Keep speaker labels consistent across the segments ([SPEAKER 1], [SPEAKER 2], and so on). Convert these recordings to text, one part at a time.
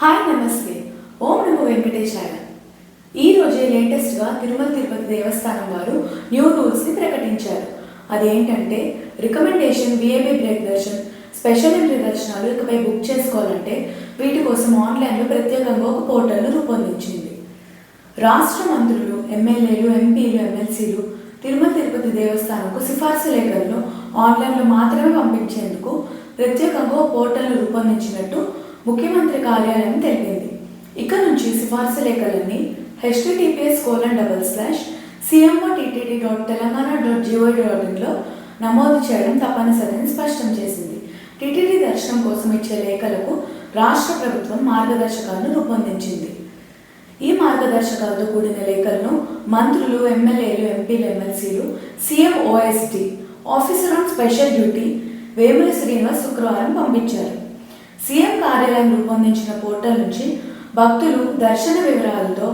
[SPEAKER 1] Hi నమస్తే. ఓం నమో వెంకటేశాయ. ఈ రోజే లేటెస్ట్గా తిరుమల తిరుపతి దేవస్థానం వారు న్యూ రూల్స్ని ప్రకటించారు. అదేంటంటే recommendation VIP break Darshan, special entry దర్శనాలు ఇకపై బుక్ చేసుకోవాలంటే వీటి కోసం ఆన్లైన్లో ప్రత్యేకంగా ఒక పోర్టల్ను రూపొందించింది. రాష్ట్ర మంత్రులు, ఎమ్మెల్యేలు, ఎంపీలు, ఎమ్మెల్సీలు తిరుమల తిరుపతి దేవస్థానంకు సిఫార్సు లేఖలను ఆన్లైన్లో మాత్రమే పంపించేందుకు ప్రత్యేకంగా పోర్టల్ను రూపొందించినట్టు ముఖ్యమంత్రి కార్యాలయం తెలిపింది. ఇక నుంచి సిఫార్సు లేఖలన్నీ https://cmo.tti.telangana.go.in నమోదు చేయడం తప్పనిసరిని స్పష్టం చేసింది. టీటీడీ దర్శనం కోసం ఇచ్చే లేఖలకు రాష్ట్ర ప్రభుత్వం మార్గదర్శకాలను రూపొందించింది. ఈ మార్గదర్శకాలతో కూడిన లేఖలను మంత్రులు, ఎమ్మెల్యేలు, ఎంపీలు, ఎమ్మెల్సీలు, CM OSD officer on special duty Vemula Srinivas శుక్రవారం పంపించారు. సీఎం కార్యాలయం రూపొందించిన పోర్టల్ నుంచి భక్తులు దర్శన వివరాలతో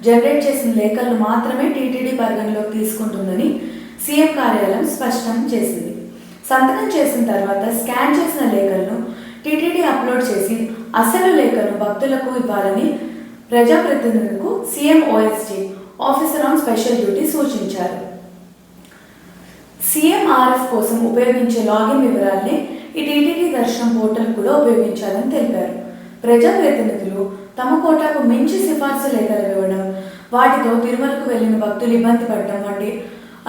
[SPEAKER 1] జనరేట్ చేసిన లేఖలను మాత్రమే టీటీడీ పరిగణలోకి తీసుకుంటుందని సీఎం కార్యాలయం స్పష్టం చేసింది. సంతకం చేసిన తర్వాత స్కాన్ చేసిన లేఖలను టీటీడీ అప్లోడ్ చేసి అసలు లేఖను భక్తులకు ఇవ్వాలని ప్రజాప్రతినిధులకు CM OSD officer on special duty సూచించారు. సీఎంఆర్ఎఫ్ కోసం ఉపయోగించే లాగిన్ వివరాల్ని ఈ టీటీడీ దర్శనం పోర్టల్ కూడా ఉపయోగించాలని తెలిపారు. ప్రజాప్రతినిధులు తమ కోటాకు మించి సిఫార్సు లేఖలు ఇవ్వడం, వాటితో తిరుమలకు వెళ్లిన భక్తులు ఇబ్బంది పడడం వంటి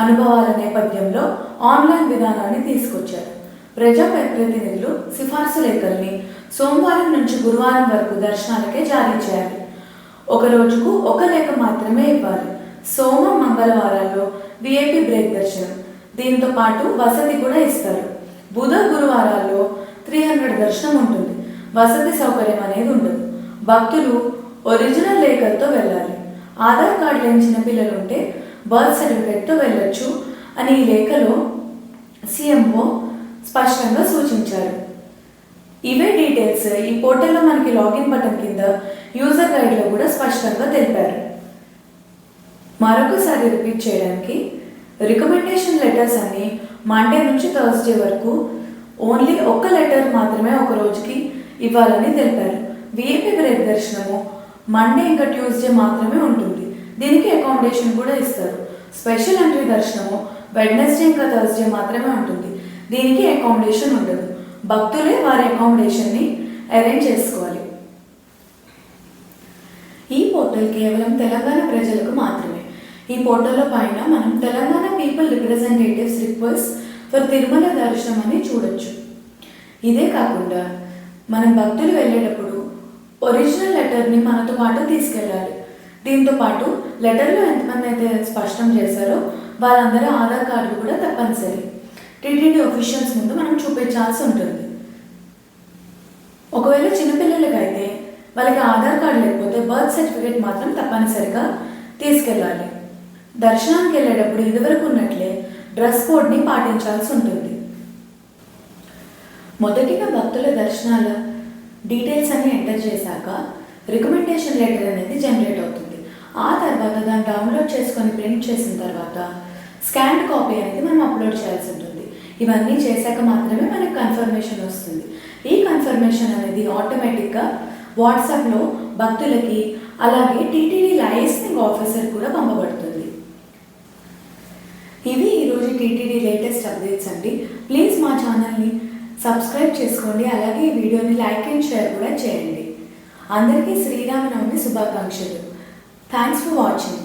[SPEAKER 1] అనుభవాల నేపథ్యంలో ఆన్లైన్ విధానాన్ని తీసుకొచ్చారు. ప్రజాప్రతినిధులు సిఫార్సు లేఖల్ని సోమవారం నుంచి గురువారం వరకు దర్శనాలకే జారీ చేయాలి. ఒక రోజుకు ఒక లేఖ మాత్రమే ఇవ్వాలి. సోమ, మంగళవారాల్లో విఐపి బ్రేక్ దర్శనం, దీంతో పాటు వసతి కూడా ఇస్తారు. బుధ, గురువారాల్లో 300 దర్శనం ఉంటుంది. వసతి సౌకర్యం అనేది ఉండదు. భక్తులు ఒరిజినల్ లేఖలతో వెళ్ళాలి. ఆధార్ కార్డు లేని చిన్నపిల్లలు ఉంటే బర్త్ సర్టిఫికేట్తో వెళ్ళొచ్చు అని ఈ లేఖలో సీఎంఓ స్పష్టంగా సూచించారు. ఇవే డీటెయిల్స్ ఈ పోర్టల్లో మనకి లాగిన్ బటన్ కింద యూజర్ గైడ్లో కూడా స్పష్టంగా తెలిపారు. మరొకసారి రిపీట్ చేయడానికి, రికమెండేషన్ లెటర్స్ అన్ని మండే నుంచి థర్స్డే వరకు ఓన్లీ ఒక్క లెటర్ మాత్రమే ఒక రోజుకి ఇవ్వాలని తెలిపారు. విఐపి బ్రేక్ దర్శనము మండే ఇంకా ట్యూస్డే మాత్రమే ఉంటుంది. దీనికి అకామిడేషన్ కూడా ఇస్తారు. స్పెషల్ ఎంట్రీ దర్శనము వెడ్నెస్డే ఇంకా థర్స్డే మాత్రమే ఉంటుంది. దీనికి అకామిడేషన్ ఉండదు. భక్తులే వారి అకామిడేషన్ని అరేంజ్ చేసుకోవాలి. ఈ పోర్టల్ కేవలం తెలంగాణ ప్రజలకు మాత్రమే. ఈ పోర్టల్లో పైన మనం Telangana people representatives request for Tirumala దర్శనం అని చూడొచ్చు. ఇదే కాకుండా మనం భక్తులు వెళ్ళేటప్పుడు ఒరిజినల్ లెటర్ని మనతో పాటు తీసుకెళ్ళాలి. దీంతో పాటు లెటర్లో ఎంతమంది అయితే స్పష్టం చేశారో వాళ్ళందరూ ఆధార్ కార్డులు కూడా తప్పనిసరి. టీటీడీ ఆఫీషియల్స్ ముందు మనం చూపించాల్సి ఉంటుంది. ఒకవేళ చిన్నపిల్లలకైతే వాళ్ళకి ఆధార్ కార్డు లేకపోతే బర్త్ సర్టిఫికేట్ మాత్రం తప్పనిసరిగా తీసుకెళ్ళాలి. దర్శనానికి వెళ్ళేటప్పుడు ఇదివరకు ఉన్నట్లే డ్రెస్ కోడ్ని పాటించాల్సి ఉంటుంది. మొదటిగా భక్తుల దర్శనాల డీటెయిల్స్ అన్ని ఎంటర్ చేశాక రికమెండేషన్ లెటర్ అనేది జనరేట్ అవుతుంది. ఆ తర్వాత దాన్ని డౌన్లోడ్ చేసుకొని ప్రింట్ చేసిన తర్వాత స్కాన్డ్ కాపీ అనేది మనం అప్లోడ్ చేయాల్సి ఉంటుంది. ఇవన్నీ చేశాక మాత్రమే మనకు కన్ఫర్మేషన్ వస్తుంది. ఈ కన్ఫర్మేషన్ అనేది ఆటోమేటిక్గా వాట్సాప్లో భక్తులకి, అలాగే టీటీడీ లైసెన్సింగ్ ఆఫీసర్ కూడా పంపబడుతుంది. ఇవి ఈరోజు టీటీడీ లేటెస్ట్ అప్డేట్స్ అండి. ప్లీజ్ మా ఛానల్ని సబ్స్క్రైబ్ చేసుకోండి. అలాగే ఈ వీడియోని లైక్ అండ్ షేర్ కూడా చేయండి. అందరికీ శ్రీరామనవమి శుభాకాంక్షలు. Thanks for watching.